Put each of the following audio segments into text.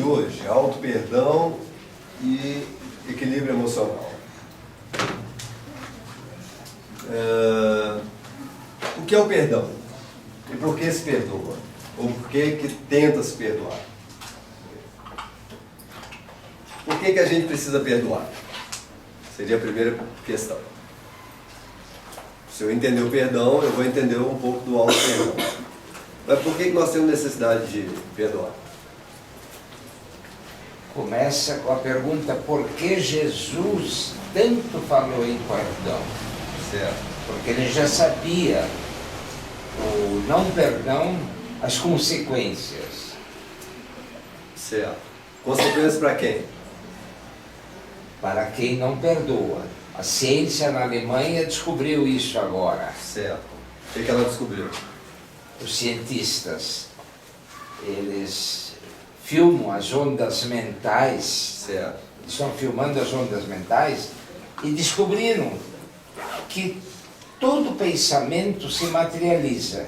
hoje, auto-perdão e equilíbrio emocional. O que é o perdão? E por que se perdoa? Ou por que tenta se perdoar? Por que a gente precisa perdoar? Seria a primeira questão. Se eu entender o perdão, eu vou entender um pouco do auto-perdão. Mas por que nós temos necessidade de perdoar? Começa com a pergunta: por que Jesus tanto falou em perdão? Certo. Porque ele já sabia o não perdão, as consequências. Certo. Consequências para quem? Para quem não perdoa. A ciência na Alemanha descobriu isso agora. Certo. O que ela descobriu? Os cientistas, eles filmam as ondas mentais. Certo. Estão filmando as ondas mentais e descobriram que todo pensamento se materializa,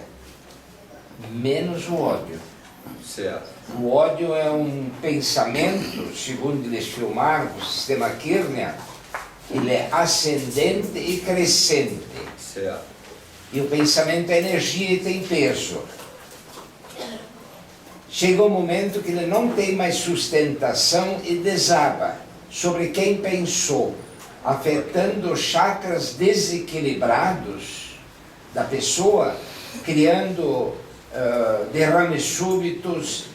menos o ódio. Certo. O ódio é um pensamento, segundo eles filmaram, o sistema Kirchner, ele é ascendente e crescente. Certo. E o pensamento é energia e tem peso. Chega um momento que ele não tem mais sustentação e desaba sobre quem pensou, afetando os chakras desequilibrados da pessoa, criando derrames súbitos,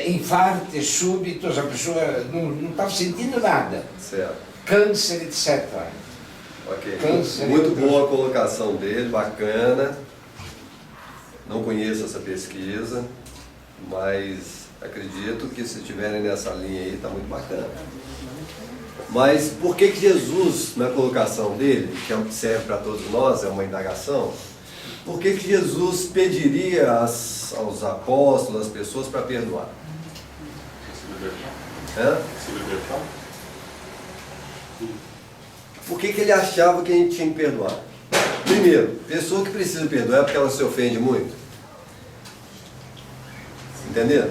infartos súbitos, a pessoa não estava sentindo nada. Certo. Câncer, etc. Ok. Câncer, Muito boa a colocação dele, bacana. Não conheço essa pesquisa, mas acredito que se estiverem nessa linha aí está muito bacana. Mas por que Jesus, na colocação dele, que é o que serve para todos nós, é uma indagação, por que Jesus pediria aos apóstolos, às pessoas, para perdoar? Se libertar? Por que ele achava que a gente tinha que perdoar? Primeiro, pessoa que precisa perdoar é porque ela se ofende muito. Entendeu?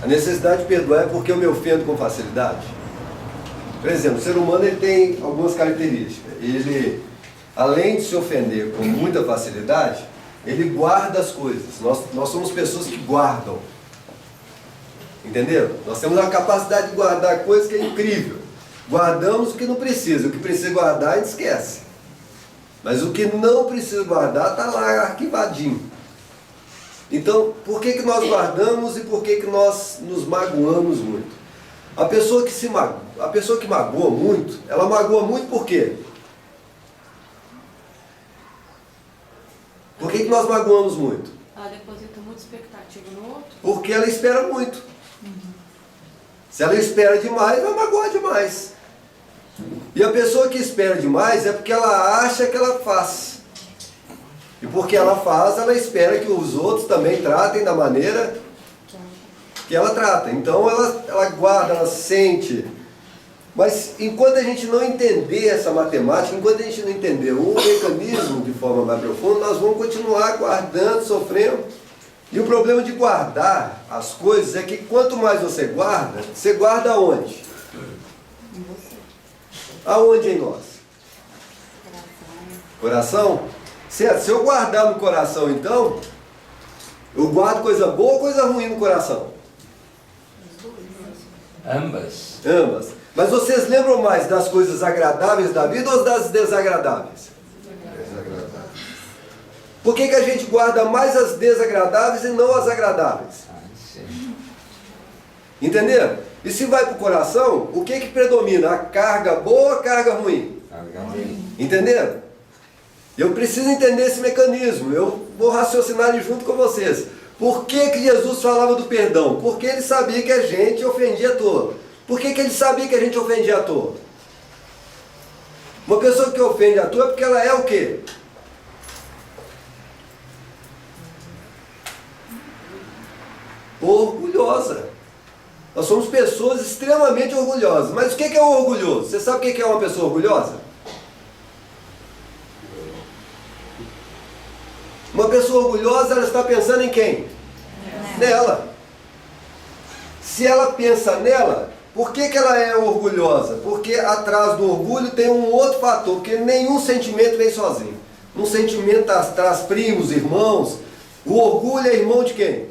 A necessidade de perdoar é porque eu me ofendo com facilidade. Por exemplo, o ser humano ele tem algumas características. Ele, além de se ofender com muita facilidade, ele guarda as coisas. Nós somos pessoas que guardam. Entenderam? Nós temos uma capacidade de guardar coisas que é incrível. Guardamos o que não precisa. O que precisa guardar, a gente esquece. Mas o que não precisa guardar está lá arquivadinho. Então, por que nós guardamos e por que nós nos magoamos muito? A pessoa que magoa muito, ela magoa muito por quê? Por que nós magoamos muito? Ela deposita muita expectativa no outro. Porque ela espera muito. Se ela espera demais, vai magoar demais. E a pessoa que espera demais é porque ela acha que ela faz. E porque ela faz, ela espera que os outros também tratem da maneira que ela trata. Então ela guarda, ela sente. Mas enquanto a gente não entender essa matemática, enquanto a gente não entender o mecanismo de forma mais profunda, nós vamos continuar guardando, sofrendo. E o problema de guardar as coisas é que quanto mais você guarda aonde? Em você. Aonde em nós? Coração? Certo, se eu guardar no coração então, eu guardo coisa boa ou coisa ruim no coração? Ambas. Ambas. Mas vocês lembram mais das coisas agradáveis da vida ou das desagradáveis? Desagradáveis. Por que a gente guarda mais as desagradáveis e não as agradáveis? Entenderam? E se vai para o coração, o que predomina? A carga boa ou a carga ruim? Carga ruim. Entenderam? Eu preciso entender esse mecanismo. Eu vou raciocinar ele junto com vocês. Por que Jesus falava do perdão? Porque ele sabia que a gente ofendia à toa. Por que ele sabia que a gente ofendia à toa? Uma pessoa que ofende à toa é porque ela é o quê? Orgulhosa. Nós somos pessoas extremamente orgulhosas. Mas o que é um orgulhoso? Você sabe o que é uma pessoa orgulhosa? Uma pessoa orgulhosa, ela está pensando em quem? Nela. se ela pensa nela, por que ela é orgulhosa? Porque atrás do orgulho tem um outro fator, porque nenhum sentimento vem sozinho. Um sentimento traz primos, irmãos. O orgulho é irmão de quem?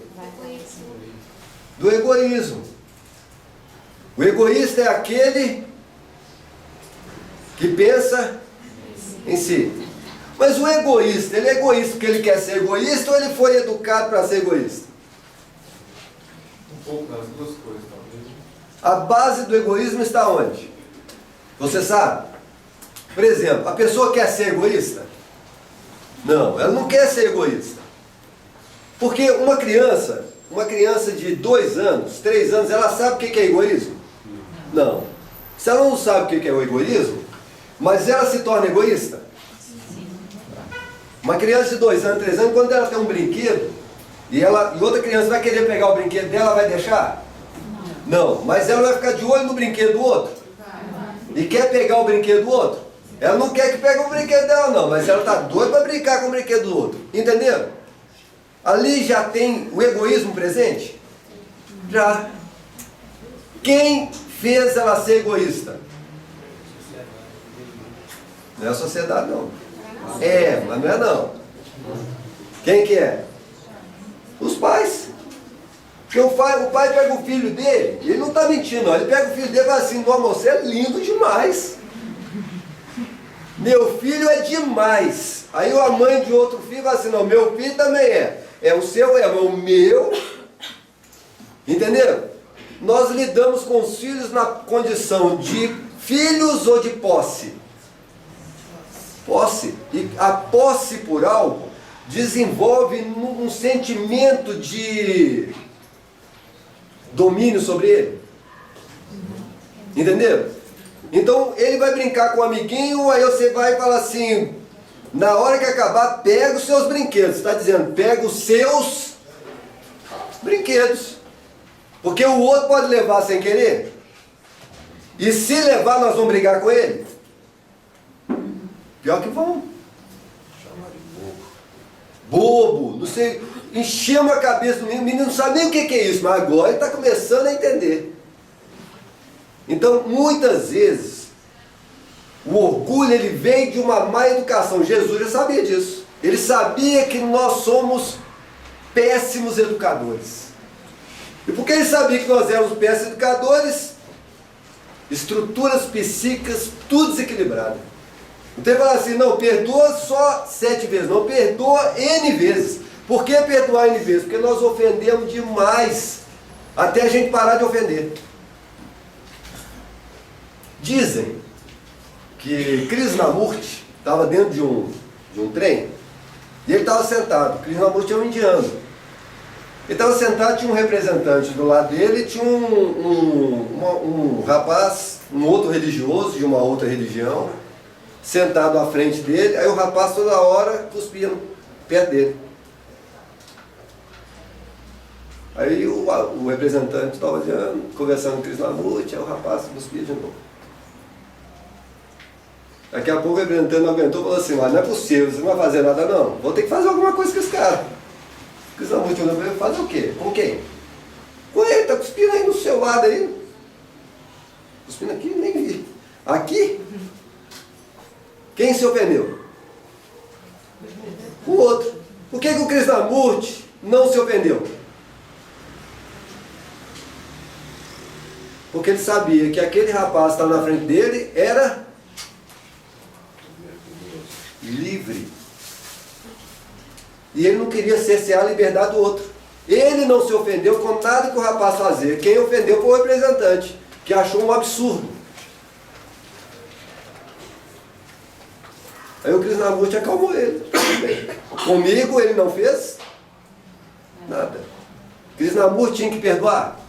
Do egoísmo. O egoísta é aquele que pensa em si. Mas o egoísta, ele é egoísta porque ele quer ser egoísta ou ele foi educado para ser egoísta? Um pouco das duas coisas, talvez. A base do egoísmo está onde? Você sabe? Por exemplo, a pessoa quer ser egoísta? Não, ela não quer ser egoísta. Porque uma criança de 2 anos, 3 anos, ela sabe o que é egoísmo? Não. Se ela não sabe o que é o egoísmo, mas ela se torna egoísta? Uma criança de 2 anos, 3 anos, quando ela tem um brinquedo, e outra criança vai querer pegar o brinquedo dela, vai deixar? Não, mas ela vai ficar de olho no brinquedo do outro. E quer pegar o brinquedo do outro. Ela não quer que pegue o brinquedo dela não, mas ela está doida para brincar com o brinquedo do outro. Entenderam? Ali já tem o egoísmo presente? Já. Quem fez ela ser egoísta? Não é a sociedade não. É, mas não é não. Quem que é? Os pais. Porque o pai pega o filho dele, e ele não está mentindo, não. Ele pega o filho dele e fala assim: "Nossa, você é lindo demais. Meu filho é demais." Aí a mãe de outro filho fala assim: "Não, meu filho também é. É o seu, é o meu." Entenderam? Nós lidamos com os filhos na condição de filhos ou de posse? Posse. E a posse por algo desenvolve um sentimento de domínio sobre ele. Entenderam? Então ele vai brincar com o amiguinho, aí você vai e fala assim: na hora que acabar, pega os seus brinquedos. Está dizendo, pega os seus brinquedos. Porque o outro pode levar sem querer. E se levar, nós vamos brigar com ele? Pior que vão. Chamar de bobo, não sei, enchemos a cabeça do menino, o menino não sabe nem o que é isso, mas agora ele está começando a entender. Então, muitas vezes, o orgulho ele vem de uma má educação. Jesus já sabia disso. Ele sabia que nós somos péssimos educadores. E porque ele sabia que nós éramos péssimos educadores, estruturas psíquicas, tudo desequilibrado. Então ele fala assim: não, perdoa só 7 vezes, não, perdoa N vezes. Por que perdoar N vezes? Porque nós ofendemos demais, até a gente parar de ofender. Dizem que Krishnamurti estava dentro de um trem, e ele estava sentado. Krishnamurti é um indiano. Ele estava sentado, tinha um representante do lado dele, tinha um rapaz, um outro religioso de uma outra religião, sentado à frente dele. Aí o rapaz toda hora cuspia no pé dele. Aí o representante estava olhando, conversando com o Krishnamurti, aí o rapaz cuspia de novo. Daqui a pouco o representante não aguentou e falou assim: mas não é possível, você não vai fazer nada não, vou ter que fazer alguma coisa com esse cara. O Krishnamurti olhou para ele: fazer o quê? Com quem? Com ele, está cuspindo aí no seu lado aí. Cuspindo aqui, nem vi. Aqui? Quem se ofendeu? O outro. Por que o Krishnamurti não se ofendeu? Porque ele sabia que aquele rapaz que estava na frente dele era livre. E ele não queria cercear a liberdade do outro. Ele não se ofendeu com nada que o rapaz fazia. Quem ofendeu foi o representante, que achou um absurdo. Aí o Krishnamurti acalmou ele. Comigo ele não fez nada. Krishnamurti tinha que perdoar.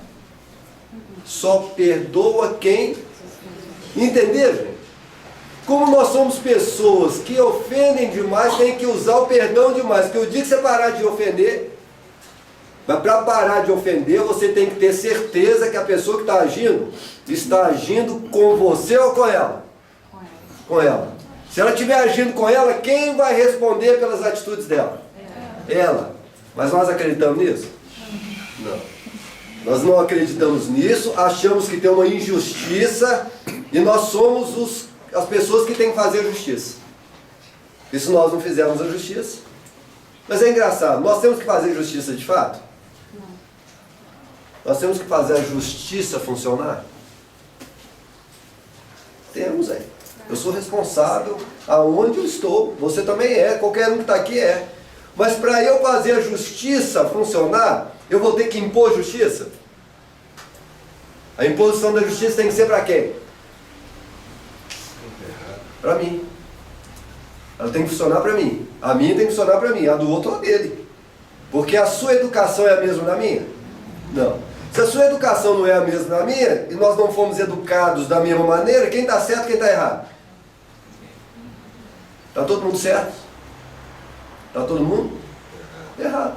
Só perdoa quem... Entenderam, gente? Como nós somos pessoas que ofendem demais, tem que usar o perdão demais. Porque o dia que você parar de ofender, mas para parar de ofender, você tem que ter certeza que a pessoa que está agindo com você ou com ela? Com ela. Se ela estiver agindo com ela, quem vai responder pelas atitudes dela? Ela. Mas nós acreditamos nisso? Não. Nós não acreditamos nisso, achamos que tem uma injustiça e nós somos as pessoas que têm que fazer a justiça. E se nós não fizermos a justiça? Mas é engraçado, nós temos que fazer justiça de fato? Não. Nós temos que fazer a justiça funcionar? Temos, é. Eu sou responsável aonde eu estou. Você também é, qualquer um que está aqui é. Mas para eu fazer a justiça funcionar, eu vou ter que impor justiça? A imposição da justiça tem que ser para quem? Para mim. Ela tem que funcionar para mim. A minha tem que funcionar para mim. A do outro é dele. Porque a sua educação é a mesma da minha? Não. Se a sua educação não é a mesma da minha, e nós não fomos educados da mesma maneira, quem está certo e quem está errado? Está todo mundo certo? Está todo mundo? Errado.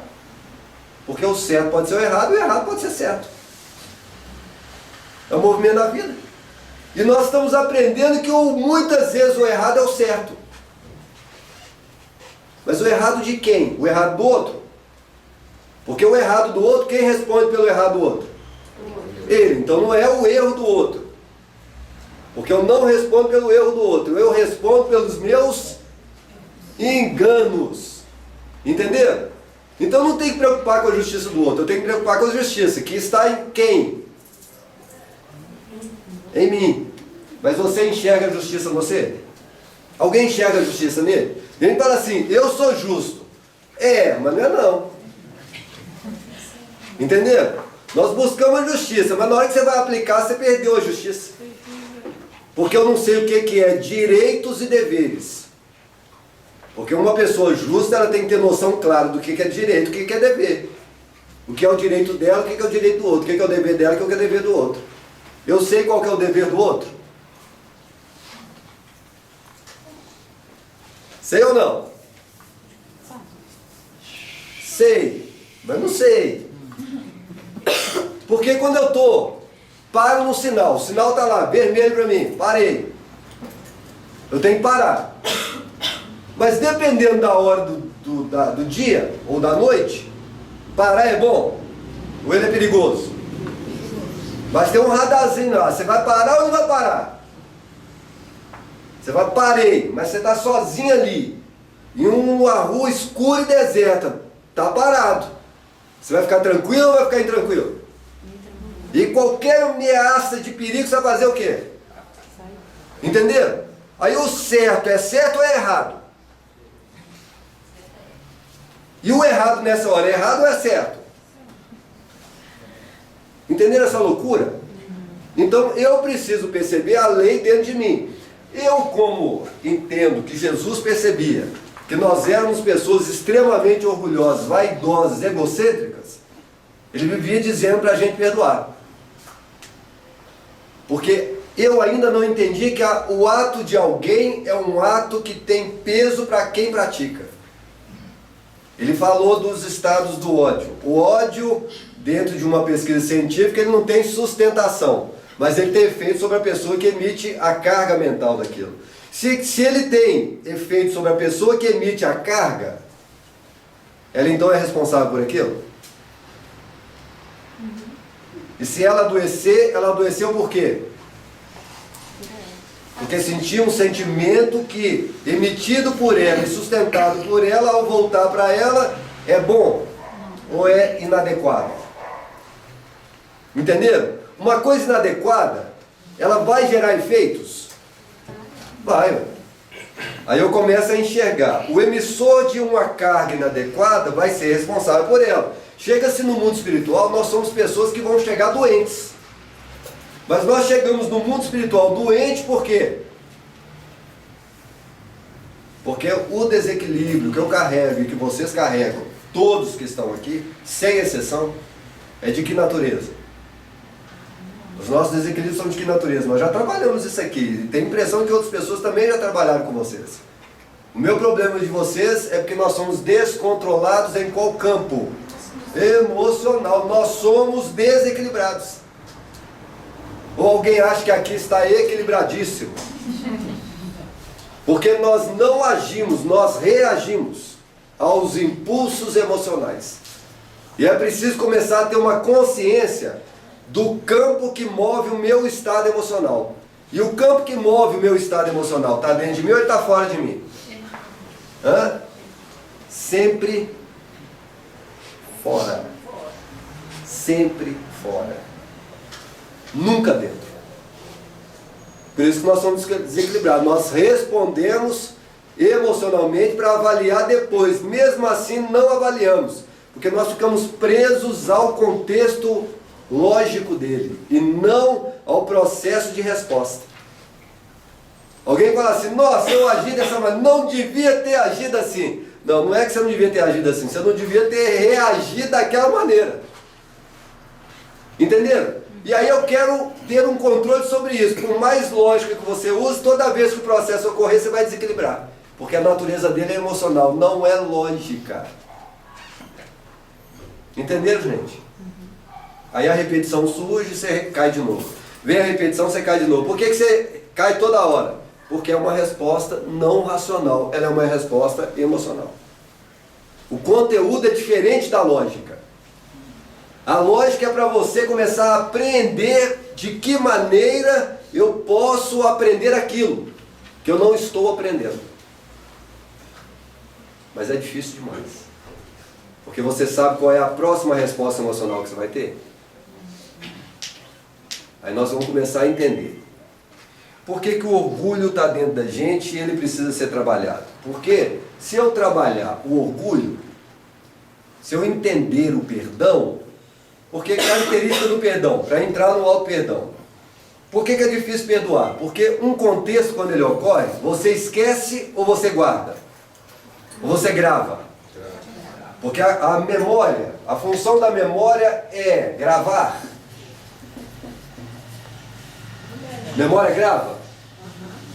Porque o certo pode ser o errado e o errado pode ser certo. É o movimento da vida. E nós estamos aprendendo que muitas vezes o errado é o certo. Mas o errado de quem? O errado do outro? Porque o errado do outro, quem responde pelo errado do outro? Ele. Então não é o erro do outro. Porque eu não respondo pelo erro do outro. Eu respondo pelos meus enganos. Entenderam? Então não tem que preocupar com a justiça do outro. Eu tenho que preocupar com a justiça. Que está em quem? Em mim. Mas você enxerga a justiça em você? Alguém enxerga a justiça nele? Ele fala assim, eu sou justo. É, mas não é não. Entenderam? Nós buscamos a justiça, mas na hora que você vai aplicar, você perdeu a justiça. Porque eu não sei o que é direitos e deveres. Porque uma pessoa justa, ela tem que ter noção clara do que é direito e o que é dever. O que é o direito dela, o que é o direito do outro. O que é o dever dela, o que é o dever do outro. Eu sei qual que é o dever do outro? Sei ou não? Sei, mas não sei. Porque quando eu paro no sinal, o sinal está lá, vermelho para mim, parei. Eu tenho que parar. Mas dependendo da hora do dia ou da noite, parar é bom ou ele é perigoso? Mas tem um radarzinho lá, você vai parar ou não vai parar? Você vai, parei, mas você está sozinho ali, em uma rua escura e deserta, está parado. Você vai ficar tranquilo ou vai ficar intranquilo? E qualquer ameaça de perigo, você vai fazer o quê? Entenderam? Aí o certo é certo ou é errado? E o errado nessa hora, é errado ou é certo? Entenderam essa loucura? Então eu preciso perceber a lei dentro de mim. Eu, como entendo que Jesus percebia que nós éramos pessoas extremamente orgulhosas, vaidosas, egocêntricas, ele vivia dizendo para a gente perdoar. Porque eu ainda não entendi que o ato de alguém é um ato que tem peso para quem pratica. Ele falou dos estados do ódio. O ódio, dentro de uma pesquisa científica, ele não tem sustentação, mas ele tem efeito sobre a pessoa que emite a carga mental daquilo. Se ele tem efeito sobre a pessoa que emite a carga, ela então é responsável por aquilo? E se ela adoecer, ela adoeceu por quê? Porque sentia um sentimento que, emitido por ela e sustentado por ela, ao voltar para ela, é bom ou é inadequado? Entenderam? Uma coisa inadequada, ela vai gerar efeitos? Vai. Aí eu começo a enxergar. O emissor de uma carga inadequada vai ser responsável por ela. Chega-se no mundo espiritual, nós somos pessoas que vão chegar doentes. Mas nós chegamos no mundo espiritual doente por quê? Porque o desequilíbrio que eu carrego e que vocês carregam, todos que estão aqui, sem exceção, é de que natureza? Os nossos desequilíbrios são de que natureza? Nós já trabalhamos isso aqui. Tem impressão que outras pessoas também já trabalharam com vocês. O meu problema de vocês é porque nós somos descontrolados em qual campo? Emocional. Nós somos desequilibrados. Ou alguém acha que aqui está equilibradíssimo? Porque nós não agimos, nós reagimos aos impulsos emocionais. E é preciso começar a ter uma consciência do campo que move o meu estado emocional. E o campo que move o meu estado emocional está dentro de mim ou ele está fora de mim? Hã? Sempre fora. Sempre fora. Nunca dentro. Por isso que nós somos desequilibrados. Nós respondemos emocionalmente para avaliar depois. Mesmo assim, não avaliamos. Porque nós ficamos presos ao contexto lógico dele e não ao processo de resposta. Alguém fala assim, nossa, eu agi dessa maneira, não devia ter agido assim. Não, não é que você não devia ter agido assim, você não devia ter reagido daquela maneira. Entenderam? E aí eu quero ter um controle sobre isso. Por mais lógica que você use, toda vez que o processo ocorrer, você vai desequilibrar. Porque a natureza dele é emocional, não é lógica. Entenderam, gente? Aí a repetição surge e você cai de novo. Vem a repetição, você cai de novo. Por que você cai toda hora? Porque é uma resposta não racional. Ela é uma resposta emocional. O conteúdo é diferente da lógica. A lógica é para você começar a aprender de que maneira eu posso aprender aquilo que eu não estou aprendendo. Mas é difícil demais. Porque você sabe qual é a próxima resposta emocional que você vai ter. Aí nós vamos começar a entender. Por que que o orgulho está dentro da gente e ele precisa ser trabalhado? Porque se eu trabalhar o orgulho, se eu entender o perdão, porque característica do perdão, para entrar no auto-perdão. Por que que é difícil perdoar? Porque um contexto, quando ele ocorre, você esquece ou você guarda? Ou você grava? Porque a memória, a função da memória é gravar. Memória grava.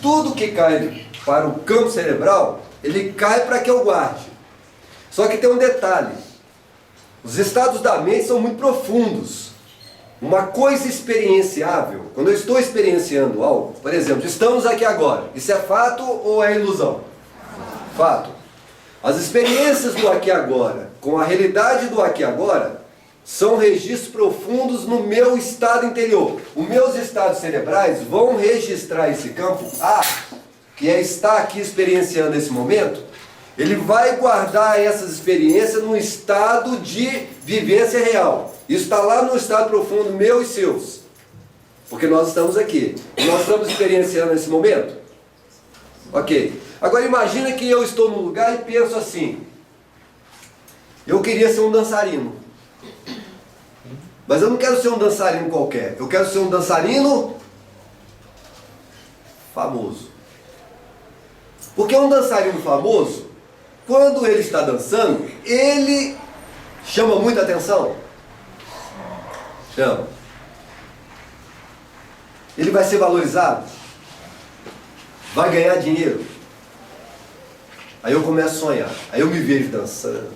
Tudo que cai para o campo cerebral, ele cai para que eu guarde. Só que tem um detalhe. Os estados da mente são muito profundos. Uma coisa experienciável, quando eu estou experienciando algo, por exemplo, estamos aqui agora. Isso é fato ou é ilusão? Fato. As experiências do aqui e agora, com a realidade do aqui e agora, são registros profundos no meu estado interior. Os meus estados cerebrais vão registrar esse campo A, que é estar aqui experienciando esse momento. Ele vai guardar essas experiências num estado de vivência real. Isso está lá no estado profundo meu e seus. Porque nós estamos aqui. Nós estamos experienciando esse momento? Ok. Agora imagina que eu estou num lugar e penso assim. Eu queria ser um dançarino. Mas eu não quero ser um dançarino qualquer. Eu quero ser um dançarino famoso. Porque um dançarino famoso, quando ele está dançando, ele chama muita atenção. Chama. Ele vai ser valorizado. Vai ganhar dinheiro. Aí eu começo a sonhar. Aí eu me vejo dançando.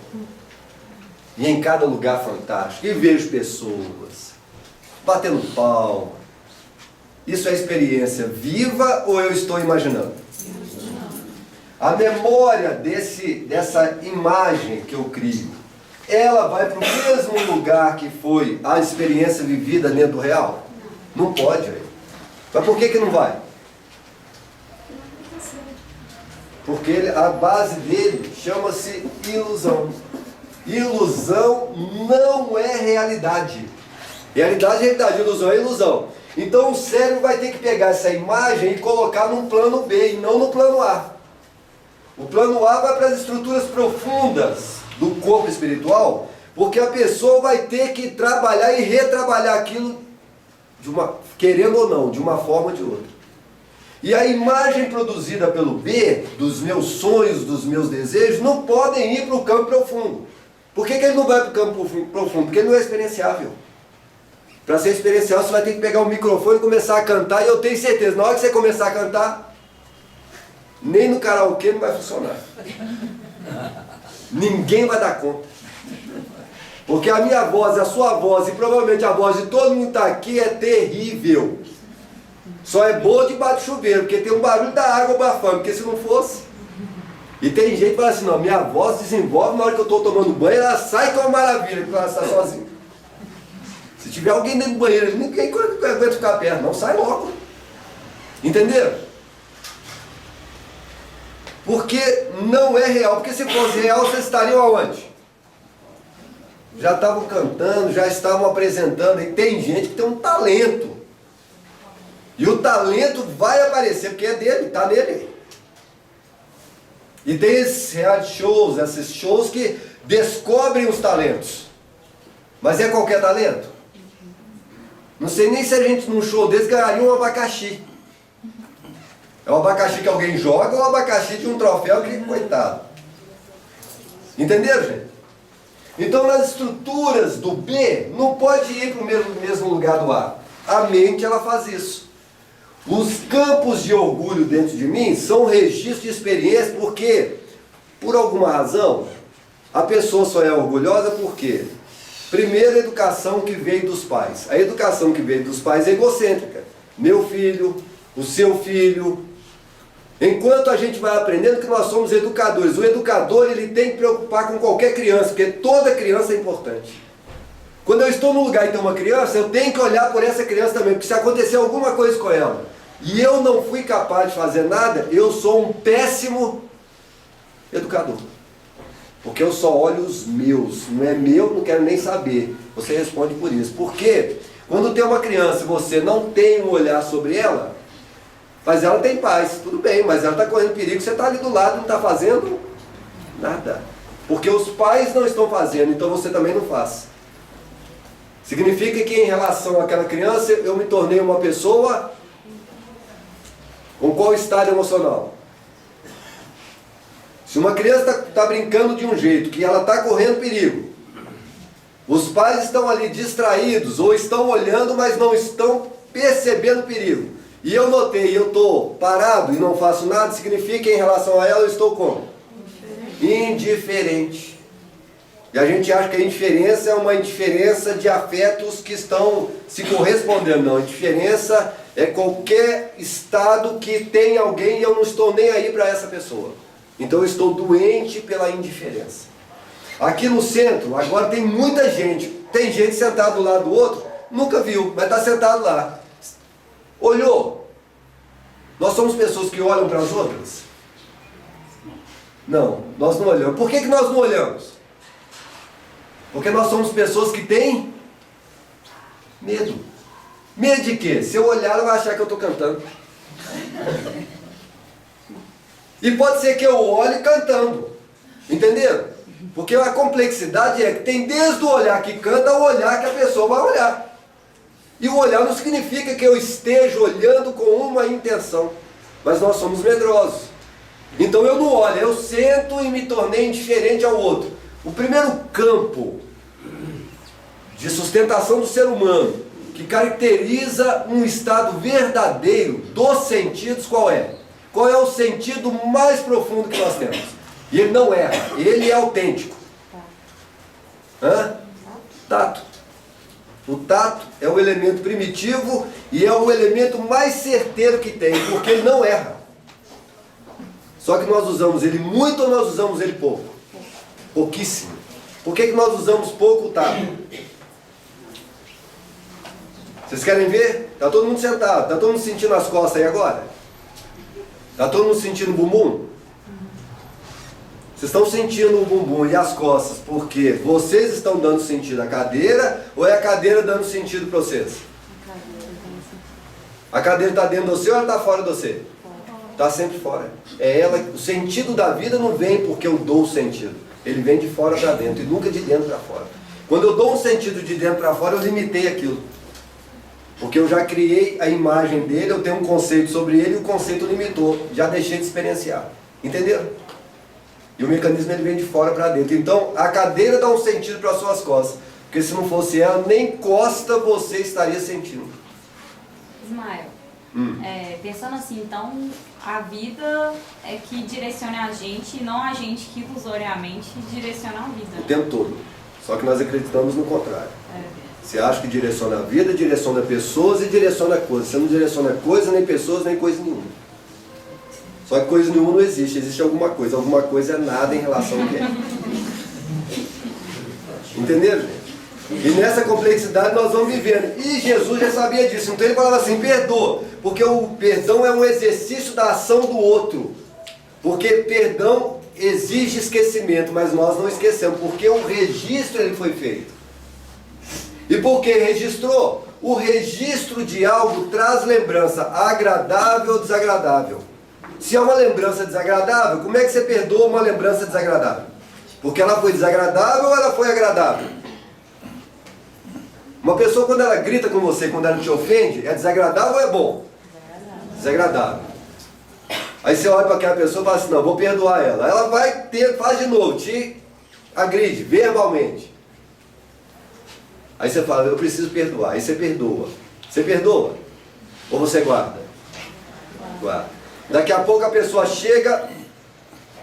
E em cada lugar fantástico. E vejo pessoas batendo palma. Isso é experiência viva ou eu estou imaginando? A memória dessa imagem que eu crio, ela vai para o mesmo lugar que foi a experiência vivida dentro do real? Não pode, velho. Mas por que não vai? Porque a base dele chama-se ilusão. Ilusão não é realidade. Realidade é realidade, ilusão é ilusão. Então o cérebro vai ter que pegar essa imagem e colocar num plano B e não no plano A. O plano A vai para as estruturas profundas do corpo espiritual, porque a pessoa vai ter que trabalhar e retrabalhar aquilo, querendo ou não, de uma forma ou de outra. E a imagem produzida pelo B, dos meus sonhos, dos meus desejos, não podem ir para o campo profundo. Por que ele não vai para o campo profundo? Porque ele não é experienciável. Para ser experiencial, você vai ter que pegar o microfone e começar a cantar, e eu tenho certeza, na hora que você começar a cantar, nem no karaokê não vai funcionar. Ninguém vai dar conta. Porque a minha voz, a sua voz e provavelmente a voz de todo mundo que está aqui é terrível. Só é boa debaixo do chuveiro, porque tem um barulho da água abafando, porque se não fosse... E tem gente que fala assim, não, minha voz desenvolve na hora que eu estou tomando banho, ela sai com uma maravilha, porque ela está sozinha. Se tiver alguém dentro do banheiro, ninguém aguenta ficar perto, não, sai logo. Entenderam? Porque não é real, porque se fosse real, vocês estariam aonde? Já estavam cantando, já estavam apresentando, e tem gente que tem um talento. E o talento vai aparecer, porque é dele, está nele. E tem esses reality shows, esses shows que descobrem os talentos. Mas é qualquer talento? Não sei nem se a gente num show desse ganharia um abacaxi. É o abacaxi que alguém joga ou o abacaxi de um troféu que, coitado. Entenderam, gente? Então nas estruturas do B, não pode ir para o mesmo lugar do A. A mente, ela faz isso. Os campos de orgulho dentro de mim são registros de experiência, porque, por alguma razão, a pessoa só é orgulhosa porque, primeiro, a educação que veio dos pais. A educação que veio dos pais é egocêntrica. Meu filho, o seu filho. Enquanto a gente vai aprendendo que nós somos educadores, o educador ele tem que preocupar com qualquer criança, porque toda criança é importante. Quando eu estou num lugar e tem uma criança, eu tenho que olhar por essa criança também, porque se acontecer alguma coisa com ela, e eu não fui capaz de fazer nada, eu sou um péssimo educador. Porque eu só olho os meus, não é meu, não quero nem saber. Você responde por isso. Porque quando tem uma criança e você não tem um olhar sobre ela, mas ela tem paz, tudo bem, mas ela está correndo perigo, você está ali do lado e não está fazendo nada. Porque os pais não estão fazendo, então você também não faz. Significa que em relação àquela criança, eu me tornei uma pessoa com qual estado emocional? Se uma criança está brincando de um jeito, que ela está correndo perigo, os pais estão ali distraídos, ou estão olhando, mas não estão percebendo o perigo. E eu notei, eu estou parado e não faço nada, significa que em relação a ela eu estou como? Indiferente. E a gente acha que a indiferença é uma indiferença de afetos que estão se correspondendo. Não, a indiferença é qualquer estado que tem alguém e eu não estou nem aí para essa pessoa. Então eu estou doente pela indiferença. Aqui no centro, agora tem muita gente. Tem gente sentada do lado do outro, nunca viu, mas está sentado lá. Olhou? Nós somos pessoas que olham para as outras? Não, nós não olhamos. Por que nós não olhamos? Porque nós somos pessoas que têm medo. Medo de quê? Se eu olhar, ela vai achar que eu estou cantando. E pode ser que eu olhe cantando. Entenderam? Porque a complexidade é que tem desde o olhar que canta ao olhar que a pessoa vai olhar. E o olhar não significa que eu esteja olhando com uma intenção. Mas nós somos medrosos. Então eu não olho, eu sento e me tornei indiferente ao outro. O primeiro campo de sustentação do ser humano, que caracteriza um estado verdadeiro dos sentidos, qual é? Qual é o sentido mais profundo que nós temos? E ele não erra, ele é autêntico. Tato. O tato é o elemento primitivo e é o elemento mais certeiro que tem, porque ele não erra. Só que nós usamos ele muito ou nós usamos ele pouco? Pouquíssimo. Por que nós usamos pouco o tato? Vocês querem ver? Está todo mundo sentado, está todo mundo sentindo as costas aí agora? Está todo mundo sentindo o bumbum? Vocês estão sentindo o bumbum e as costas porque vocês estão dando sentido à cadeira ou é a cadeira dando sentido para vocês? A cadeira está dentro de você ou ela está fora de você? Está sempre fora. É ela, o sentido da vida não vem porque eu dou o sentido. Ele vem de fora para dentro e nunca de dentro para fora. Quando eu dou um sentido de dentro para fora, eu limitei aquilo. Porque eu já criei a imagem dele, eu tenho um conceito sobre ele e o conceito limitou. Já deixei de experienciar. Entenderam? E o mecanismo ele vem de fora para dentro. Então a cadeira dá um sentido para as suas costas. Porque se não fosse ela, nem costa você estaria sentindo. Ismael, pensando assim, então a vida é que direciona a gente e não a gente que ilusoriamente direciona a vida. O tempo todo. Só que nós acreditamos no contrário. Você acha que direciona a vida, direciona pessoas e direciona coisas. Você não direciona coisa, nem pessoas, nem coisa nenhuma. Só que coisa nenhuma não existe, existe alguma coisa. Alguma coisa é nada em relação ao que é. Entenderam, gente? E nessa complexidade nós vamos vivendo. E Jesus já sabia disso. Então ele falava assim, perdoa. Porque o perdão é um exercício da ação do outro. Porque perdão exige esquecimento, mas nós não esquecemos. Porque o registro ele foi feito. E por que registrou? O registro de algo traz lembrança agradável ou desagradável. Se é uma lembrança desagradável, como é que você perdoa uma lembrança desagradável? Porque ela foi desagradável ou ela foi agradável? Uma pessoa quando ela grita com você, quando ela te ofende, é desagradável ou é bom? Desagradável. Aí você olha para aquela pessoa e fala assim, não, vou perdoar ela. Ela vai faz de novo, te agride verbalmente. Aí você fala, eu preciso perdoar. Aí você perdoa. Você perdoa? Ou você guarda? Guarda. Daqui a pouco a pessoa chega,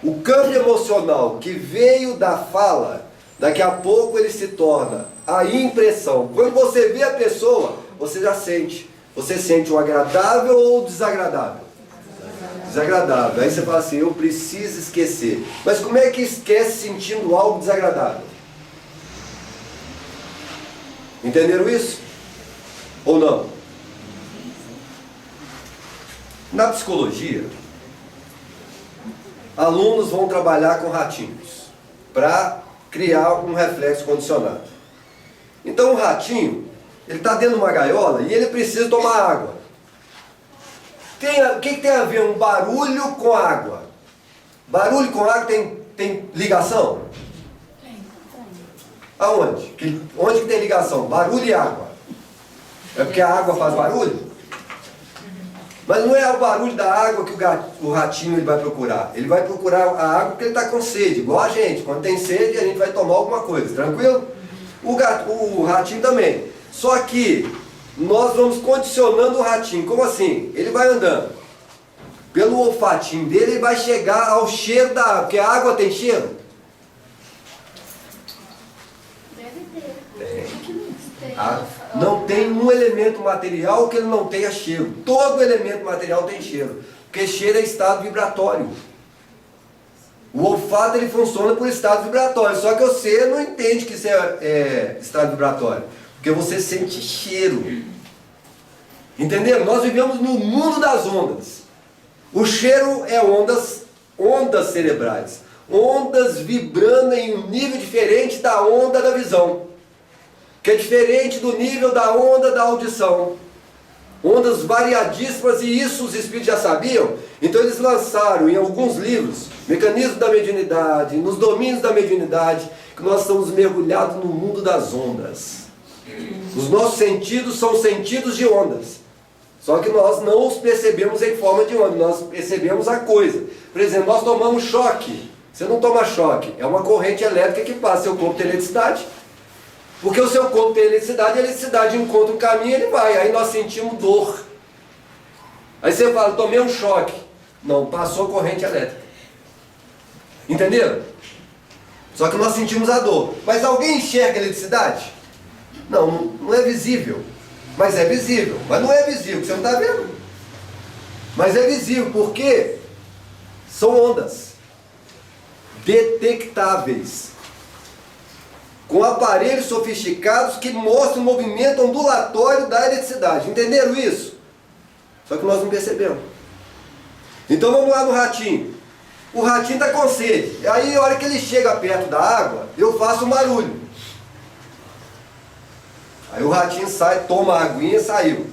o campo emocional que veio da fala, daqui a pouco ele se torna a impressão. Quando você vê a pessoa, você já sente. Você sente o agradável ou o desagradável? Desagradável. Aí você fala assim, eu preciso esquecer. Mas como é que esquece sentindo algo desagradável? Entenderam isso? Ou não? Na psicologia, alunos vão trabalhar com ratinhos para criar um reflexo condicionado. Então o ratinho, ele está dentro de uma gaiola e ele precisa tomar água. O que tem a ver um barulho com água? Barulho com água tem ligação? Aonde? Onde que tem ligação? Barulho e água. É porque a água faz barulho? Mas não é o barulho da água que o ratinho ele vai procurar. Ele vai procurar a água porque ele está com sede. Igual a gente. Quando tem sede, a gente vai tomar alguma coisa. Tranquilo? O ratinho também. Só que nós vamos condicionando o ratinho. Como assim? Ele vai andando. Pelo olfatinho dele, ele vai chegar ao cheiro da água. Porque a água tem cheiro? Não tem um elemento material que ele não tenha cheiro. Todo elemento material tem cheiro. Porque cheiro é estado vibratório. O olfato ele funciona por estado vibratório. Só que você não entende que isso é estado vibratório. Porque você sente cheiro. Entenderam? Nós vivemos no mundo das ondas. O cheiro é ondas cerebrais. Ondas vibrando em um nível diferente da onda da visão. Que é diferente do nível da onda da audição. Ondas variadíssimas, e isso os espíritos já sabiam. Então eles lançaram em alguns livros, Mecanismos da Mediunidade, nos domínios da mediunidade, que nós estamos mergulhados no mundo das ondas. Os nossos sentidos são sentidos de ondas. Só que nós não os percebemos em forma de onda, nós percebemos a coisa. Por exemplo, nós tomamos choque. Você não toma choque, é uma corrente elétrica que passa, seu corpo tem eletricidade. Porque o seu corpo tem eletricidade, a eletricidade encontra um caminho e ele vai. Aí nós sentimos dor. Aí você fala, tomei um choque. Não, passou corrente elétrica. Entenderam? Só que nós sentimos a dor. Mas alguém enxerga a eletricidade? Não, não é visível. Mas é visível. Mas não é visível, você não está vendo. Mas é visível, porque são ondas detectáveis. Com aparelhos sofisticados que mostram o movimento ondulatório da eletricidade. Entenderam isso? Só que nós não percebemos. Então vamos lá no ratinho. O ratinho está com sede. Aí a hora que ele chega perto da água, eu faço um barulho. Aí o ratinho sai, toma a aguinha e saiu.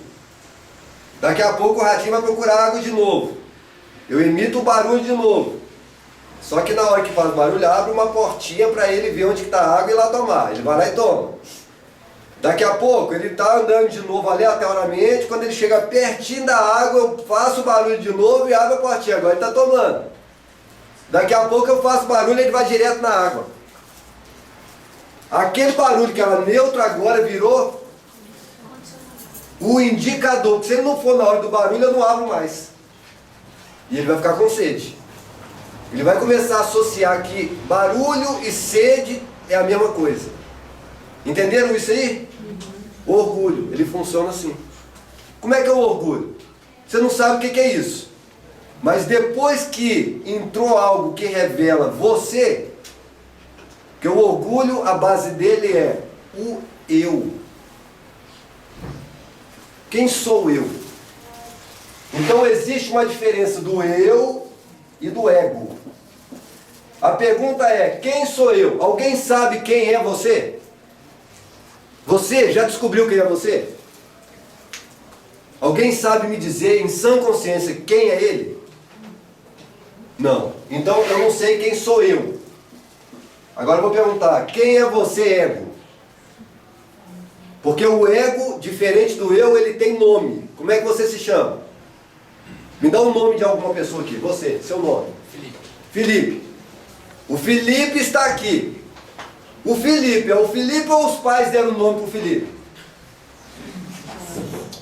Daqui a pouco o ratinho vai procurar água de novo. Eu emito o barulho de novo. Só que na hora que faz barulho, abre uma portinha para ele ver onde está a água e ir lá tomar. Ele vai lá e toma. Daqui a pouco, ele está andando de novo aleatoriamente. Quando ele chega pertinho da água, eu faço o barulho de novo e abro a portinha. Agora ele está tomando. Daqui a pouco eu faço barulho e ele vai direto na água. Aquele barulho que era neutro agora virou o indicador. Que se ele não for na hora do barulho, eu não abro mais. E ele vai ficar com sede. Ele vai começar a associar que barulho e sede é a mesma coisa. Entenderam isso aí? O orgulho, ele funciona assim. Como é que é o orgulho? Você não sabe o que é isso. Mas depois que entrou algo que revela você, que o orgulho, a base dele é o eu. Quem sou eu? Então existe uma diferença do eu e do ego. A pergunta é, quem sou eu? Alguém sabe quem é você? Você já descobriu quem é você? Alguém sabe me dizer em sã consciência quem é ele? Não. Então eu não sei quem sou eu. Agora eu vou perguntar, quem é você, ego? Porque o ego, diferente do eu, ele tem nome. Como é que você se chama? Me dá um nome de alguma pessoa aqui. Você, seu nome. Felipe. Felipe. O Felipe está aqui. O Felipe, é o Felipe ou os pais deram o nome para o Felipe?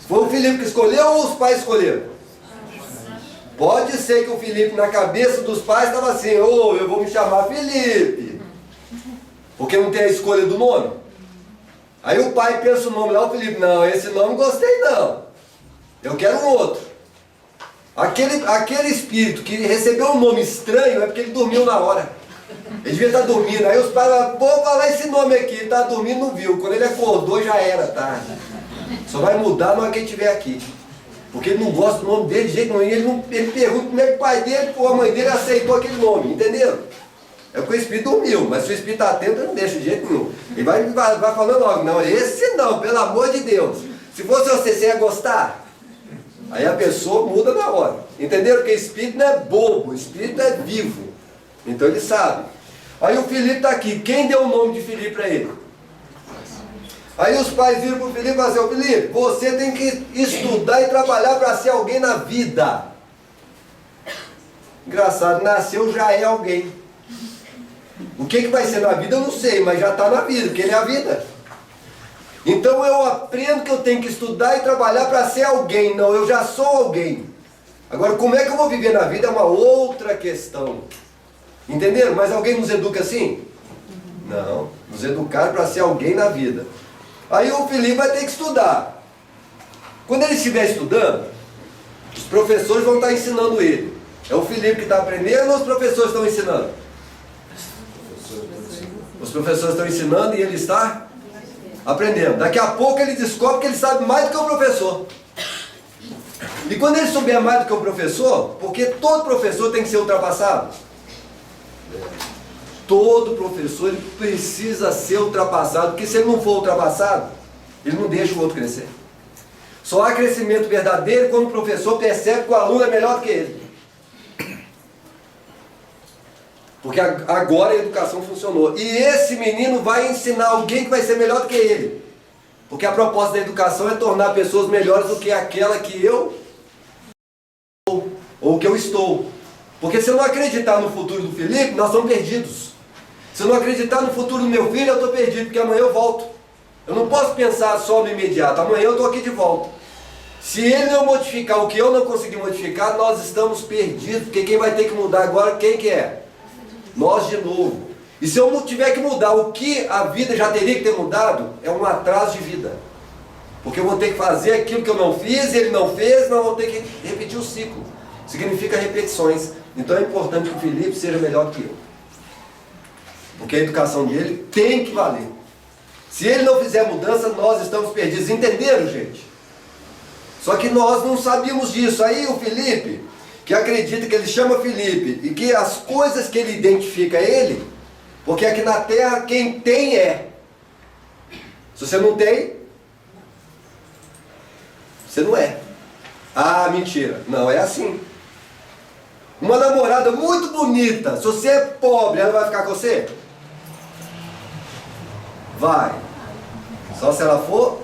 Foi o Felipe que escolheu ou os pais escolheram? Pode ser que o Felipe, na cabeça dos pais, estava assim, ô, eu vou me chamar Felipe. Porque não tem a escolha do nome. Aí o pai pensa o nome lá, o Felipe, não, esse nome gostei não. Eu quero um outro. Aquele espírito que recebeu um nome estranho é porque ele dormiu na hora. Ele devia estar dormindo. Aí os pais falaram, vou falar esse nome aqui. Ele está dormindo, não viu. Quando ele acordou, já era tarde. Só vai mudar na hora que ele estiver aqui. Porque ele não gosta do nome dele de jeito nenhum. Ele pergunta como é que o pai dele ou a mãe dele aceitou aquele nome. Entenderam? É porque o espírito dormiu. Mas se o espírito está atento, ele não deixa de jeito nenhum. Ele vai falando logo, não, esse não, pelo amor de Deus. Se fosse você ia gostar? Aí a pessoa muda na hora. Entenderam? Porque espírito não é bobo, o espírito é vivo. Então ele sabe. Aí o Felipe está aqui. Quem deu o nome de Felipe para ele? Aí os pais viram para o Felipe e falaram assim, Felipe, você tem que estudar e trabalhar para ser alguém na vida. Engraçado, nasceu já é alguém. O que vai ser na vida eu não sei, mas já está na vida, porque ele é a vida. Então eu aprendo que eu tenho que estudar e trabalhar para ser alguém. Não, eu já sou alguém. Agora, como é que eu vou viver na vida é uma outra questão. Entenderam? Mas alguém nos educa assim? Não. Nos educaram para ser alguém na vida. Aí o Felipe vai ter que estudar. Quando ele estiver estudando, os professores vão estar ensinando ele. É o Felipe que está aprendendo ou os professores estão ensinando? Os professores estão ensinando e ele está aprendendo. Daqui a pouco ele descobre que ele sabe mais do que o professor. E quando ele souber mais do que o professor, porque todo professor tem que ser ultrapassado. Todo professor ele precisa ser ultrapassado, porque se ele não for ultrapassado, ele não deixa o outro crescer. Só há crescimento verdadeiro quando o professor percebe que o aluno é melhor do que ele. Porque agora a educação funcionou. E esse menino vai ensinar alguém que vai ser melhor do que ele. Porque a proposta da educação é tornar pessoas melhores do que aquela que eu sou, ou que eu estou. Porque se eu não acreditar no futuro do Felipe, nós estamos perdidos. Se eu não acreditar no futuro do meu filho, eu estou perdido, porque amanhã eu volto. Eu não posso pensar só no imediato, amanhã eu estou aqui de volta. Se ele não modificar o que eu não consegui modificar, nós estamos perdidos, porque quem vai ter que mudar agora, quem que é? Nós de novo. E se eu não tiver que mudar o que a vida já teria que ter mudado, é um atraso de vida. Porque eu vou ter que fazer aquilo que eu não fiz, ele não fez, nós vamos ter que repetir o ciclo. Significa repetições. Então é importante que o Felipe seja melhor do que eu. Porque a educação dele tem que valer. Se ele não fizer mudança, nós estamos perdidos. Entenderam, gente? Só que nós não sabíamos disso. Aí o Felipe, que acredita que ele chama Felipe e que as coisas que ele identifica é ele, porque aqui na Terra quem tem é. Se você não tem, você não é. Ah, mentira. Não, é assim. Uma namorada muito bonita, se você é pobre, ela vai ficar com você? Vai. Só se ela for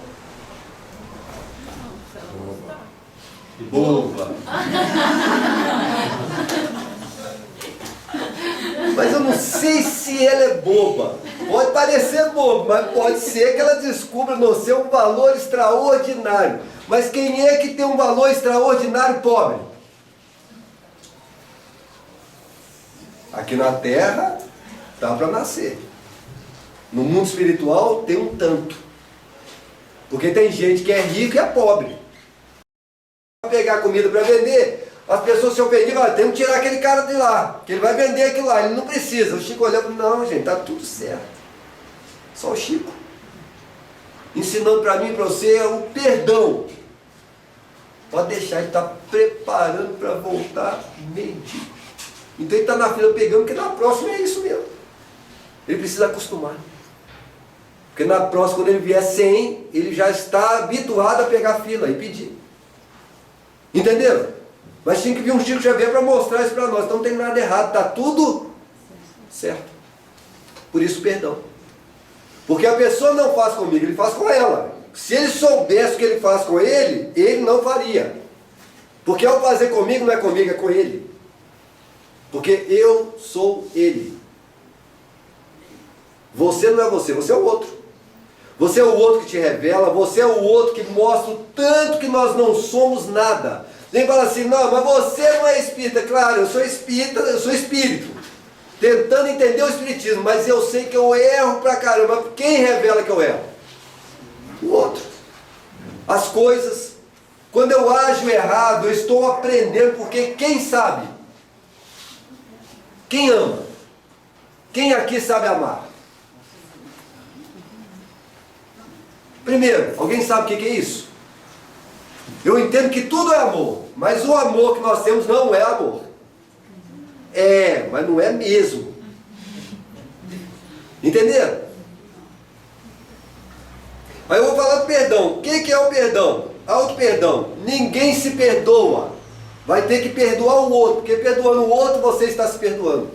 boba. Mas eu não sei se ela é boba. Pode parecer boba, mas pode ser que ela descubra no seu um valor extraordinário. Mas quem é que tem um valor extraordinário pobre? Aqui na Terra dá para nascer. No mundo espiritual tem um tanto. Porque tem gente que é rica e é pobre. Pegar comida para vender, As pessoas se ofendiam, tem que tirar aquele cara de lá, que ele vai vender aquilo lá, ele não precisa. O Chico olhava, não, gente, tá tudo certo. Só o Chico. Ensinando para mim e para você o perdão. Pode deixar, ele está preparando para voltar mendigo. Então ele está na fila pegando, porque na próxima é isso mesmo. Ele precisa acostumar. Porque na próxima, quando ele vier sem, ele já está habituado a pegar fila e pedir. Entenderam? Mas tinha que vir um Chico Xavier para mostrar isso para nós. Então não tem nada errado, está tudo certo. Por isso, perdão. Porque a pessoa não faz comigo, ele faz com ela. Se ele soubesse o que ele faz com ele não faria. Porque ao fazer comigo, não é comigo, é com ele. Porque eu sou ele. Você não é você, você é o outro. Você é o outro que te revela, você é o outro que mostra o tanto que nós não somos nada. Nem fala assim, não, mas você não é espírita. Claro, eu sou espírita, eu sou espírito. Tentando entender o espiritismo, mas eu sei que eu erro pra caramba. Quem revela que eu erro? O outro. As coisas. Quando eu ajo errado, eu estou aprendendo, porque quem sabe? Quem ama? Quem aqui sabe amar? Primeiro, alguém sabe o que é isso? Eu entendo que tudo é amor, mas o amor que nós temos não é amor. É, mas não é mesmo. Entenderam? Aí eu vou falar do perdão. O que é o perdão? Auto-perdão. Ninguém se perdoa. Vai ter que perdoar o outro, porque perdoando o outro você está se perdoando.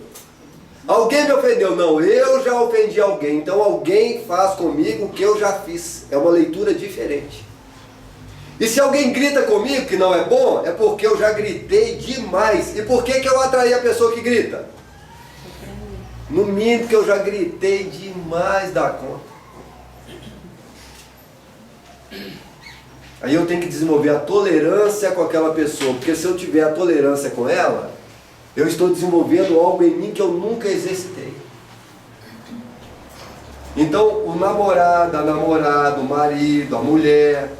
Alguém me ofendeu? Não, eu já ofendi alguém. Então alguém faz comigo o que eu já fiz. É uma leitura diferente. E se alguém grita comigo que não é bom, é porque eu já gritei demais. E por que eu atraí a pessoa que grita? No mínimo que eu já gritei demais da conta. Aí eu tenho que desenvolver a tolerância com aquela pessoa. Porque se eu tiver a tolerância com ela, eu estou desenvolvendo algo em mim que eu nunca exercitei. Então o namorado, a namorada, o marido, a mulher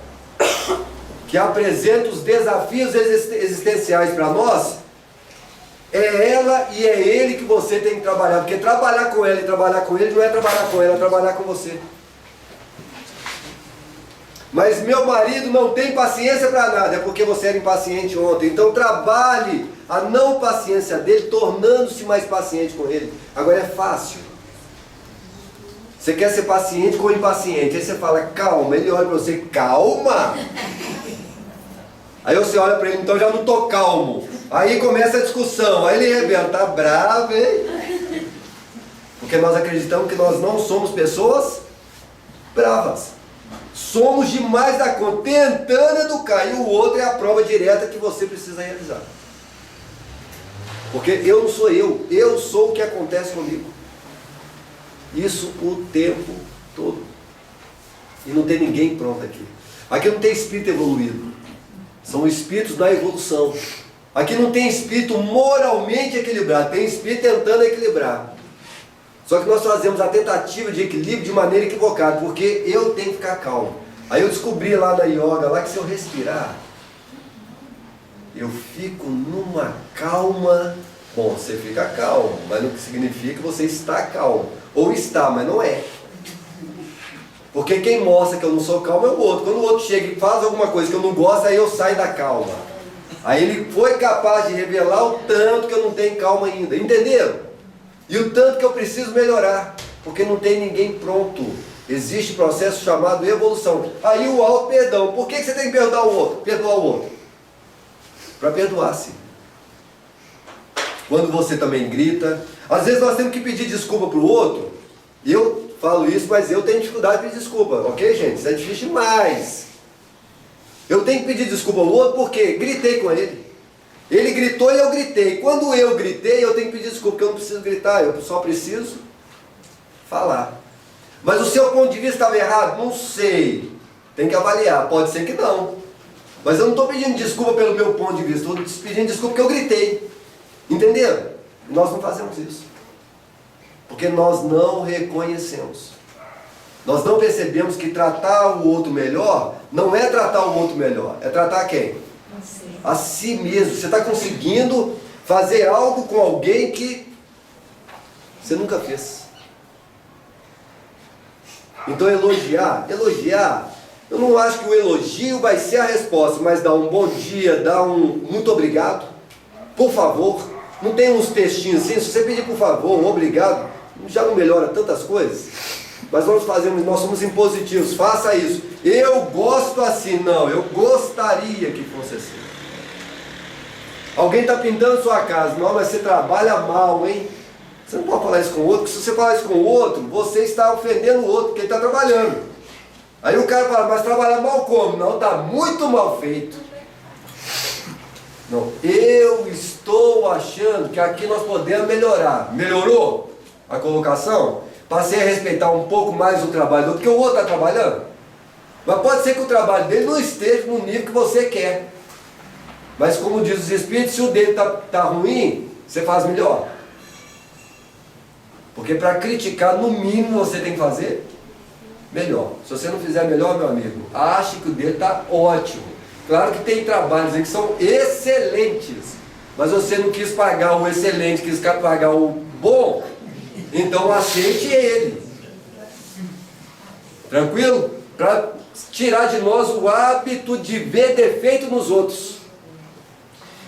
que apresenta os desafios existenciais para nós, é ela e é ele que você tem que trabalhar. Porque trabalhar com ela e trabalhar com ele não é trabalhar com ela, é trabalhar com você. Mas meu marido não tem paciência para nada, é porque você era impaciente ontem. Então trabalhe a não paciência dele, tornando-se mais paciente com ele. Agora é fácil. Você quer ser paciente com o impaciente. Aí você fala, calma, ele olha para você, calma. Aí você olha para ele, então já não estou calmo. Aí começa a discussão, aí ele revela, tá bravo, hein? Porque nós acreditamos que nós não somos pessoas bravas. Somos demais da conta, tentando educar. E o outro é a prova direta que você precisa realizar. Porque eu não sou eu sou o que acontece comigo. Isso o tempo todo. E não tem ninguém pronto aqui. Aqui não tem espírito evoluído. São espíritos da evolução. Aqui não tem espírito moralmente equilibrado, tem espírito tentando equilibrar. Só que nós fazemos a tentativa de equilíbrio de maneira equivocada, porque eu tenho que ficar calmo. Aí eu descobri lá na yoga, lá que se eu respirar, eu fico numa calma. Bom, você fica calmo, mas não significa que você está calmo. Ou está, mas não é. Porque quem mostra que eu não sou calmo é o outro. Quando o outro chega e faz alguma coisa que eu não gosto, aí eu saio da calma. Aí ele foi capaz de revelar o tanto que eu não tenho calma ainda. Entenderam? E o tanto que eu preciso melhorar. Porque não tem ninguém pronto. Existe um processo chamado evolução. Aí o auto-perdão. Por que você tem que perdoar o outro? Perdoar o outro. Para perdoar-se. Quando você também grita. Às vezes nós temos que pedir desculpa para o outro. Eu falo isso, mas eu tenho dificuldade de pedir desculpa. Ok, gente? Isso é difícil demais. Eu tenho que pedir desculpa ao outro porque gritei com ele. Ele gritou e eu gritei. Quando eu gritei, eu tenho que pedir desculpa, porque eu não preciso gritar, eu só preciso falar. Mas o seu ponto de vista estava errado? Não sei. Tem que avaliar. Pode ser que não. Mas eu não estou pedindo desculpa pelo meu ponto de vista. Estou pedindo desculpa porque eu gritei. Entenderam? Nós não fazemos isso. Porque nós não reconhecemos. Nós não percebemos que tratar o outro melhor não é tratar o outro melhor. É tratar quem? A si mesmo. Você está conseguindo fazer algo com alguém que você nunca fez. Então elogiar, eu não acho que o elogio vai ser a resposta, mas dar um bom dia, dar um muito obrigado, por favor. Não tem uns textinhos assim, se você pedir por favor, um obrigado, já não melhora tantas coisas. Mas nós somos impositivos, faça isso. Eu gosto assim, não, eu gostaria que fosse assim. Alguém está pintando sua casa, não, mas você trabalha mal, hein? Você não pode falar isso com o outro, porque se você falar isso com o outro, você está ofendendo o outro, porque ele está trabalhando. Aí o cara fala, mas trabalhar mal como? Não, está muito mal feito. Não, eu estou achando que aqui nós podemos melhorar. Melhorou a colocação? Passei a respeitar um pouco mais o trabalho do outro, porque o outro está trabalhando. Mas pode ser que o trabalho dele não esteja no nível que você quer. Mas como diz os Espíritos, se o dele está ruim, você faz melhor. Porque para criticar, no mínimo, você tem que fazer melhor. Se você não fizer melhor, meu amigo, ache que o dele está ótimo. Claro que tem trabalhos aí que são excelentes, mas você não quis pagar o excelente, quis pagar o bom, então aceite ele. Tranquilo? Para tirar de nós o hábito de ver defeito nos outros.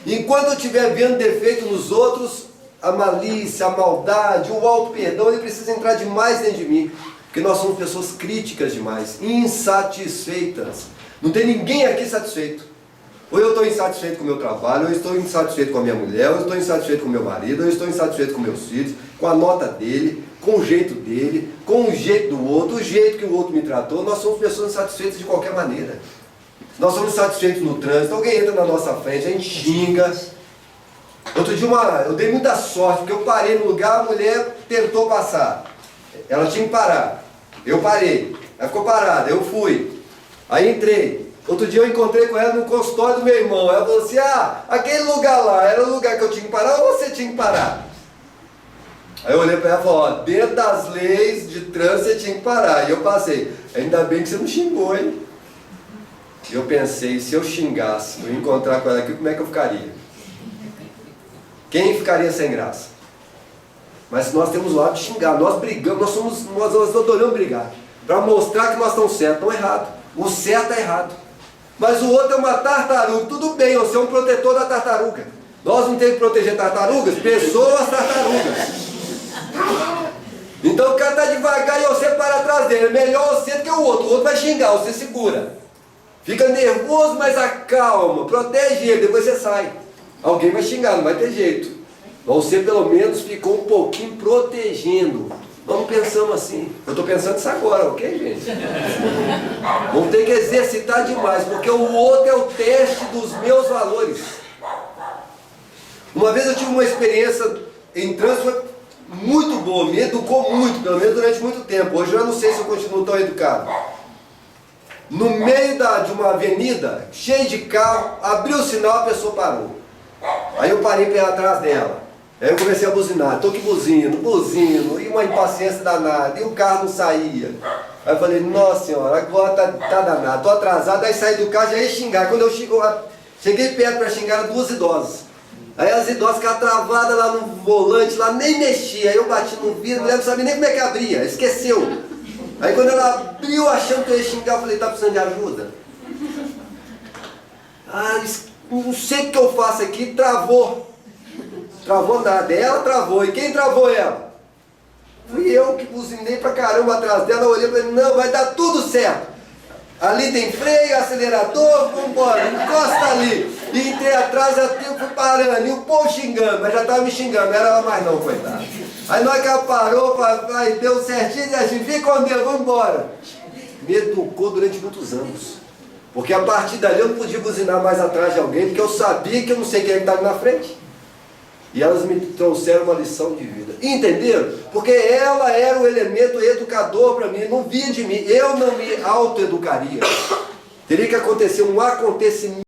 Enquanto eu estiver vendo defeito nos outros, a malícia, a maldade, o auto-perdão, ele precisa entrar demais dentro de mim. Porque nós somos pessoas críticas demais, insatisfeitas. Não tem ninguém aqui satisfeito. Ou eu estou insatisfeito com o meu trabalho, ou eu estou insatisfeito com a minha mulher, ou eu estou insatisfeito com o meu marido, ou eu estou insatisfeito com meus filhos, com a nota dele, com o jeito dele, com o jeito do outro, o jeito que o outro me tratou. Nós somos pessoas insatisfeitas de qualquer maneira. Nós somos insatisfeitos no trânsito, alguém entra na nossa frente, a gente xinga. Outro dia eu dei muita sorte, porque eu parei no lugar, a mulher tentou passar. Ela tinha que parar. Eu parei. Ela ficou parada, eu fui. Aí entrei. Outro dia eu encontrei com ela no consultório do meu irmão. Ela falou assim, aquele lugar lá, era o lugar que eu tinha que parar ou você tinha que parar? Aí eu olhei para ela e falei, dentro das leis de trânsito você tinha que parar. E eu passei. Ainda bem que você não xingou, hein? E eu pensei, se eu xingasse, eu encontrar com ela aqui, como é que eu ficaria? Quem ficaria sem graça? Mas nós temos o hábito de xingar, nós brigamos, nós adoramos brigar, para mostrar que nós estamos certos, estão errados. O certo é errado. Mas o outro é uma tartaruga, tudo bem, você é um protetor da tartaruga. Nós não temos que proteger tartarugas, pessoas tartarugas. Então o cara está devagar e você para atrás dele, é melhor você do que o outro vai xingar, você segura. Fica nervoso, mas acalma, protege ele, depois você sai. Alguém vai xingar, não vai ter jeito. Você pelo menos ficou um pouquinho protegendo. Nós não pensamos assim. Eu estou pensando isso agora, ok, gente? Vamos ter que exercitar demais, porque o outro é o teste dos meus valores. Uma vez eu tive uma experiência em trânsito muito boa, me educou muito, pelo menos durante muito tempo. Hoje eu não sei se eu continuo tão educado. No meio de uma avenida, cheio de carro, abriu o sinal, a pessoa parou. Aí eu parei para ir atrás dela. Aí eu comecei a buzinar, tô que buzino, e uma impaciência danada, e o carro não saía. Aí eu falei, nossa senhora, agora tá danado, tô atrasado. Aí saí do carro, já ia xingar. Quando eu cheguei perto para xingar, eram duas idosas. Aí as idosas ficaram travadas lá no volante, lá nem mexia. Aí eu bati no vidro, a mulher não sabia nem como é que abria, esqueceu. Aí quando ela abriu achando que eu ia xingar, eu falei, tá precisando de ajuda? Não sei o que eu faço aqui, travou. Travou nada, ela travou. E quem travou ela? Fui eu que buzinei pra caramba atrás dela, eu olhei e falei, não, vai dar tudo certo. Ali tem freio, acelerador, vambora, encosta ali. E entrei atrás, eu fui parando, e o povo xingando, mas já estava me xingando, não era ela mais não, coitada. Aí na hora que ela parou, deu certinho, e assim, fica com Deus, vamos embora. Me educou durante muitos anos. Porque a partir dali eu não podia buzinar mais atrás de alguém, porque eu sabia que eu não sei quem estava na frente. E elas me trouxeram uma lição de vida. Entenderam? Porque ela era o elemento educador para mim, não via de mim. Eu não me autoeducaria. Teria que acontecer um acontecimento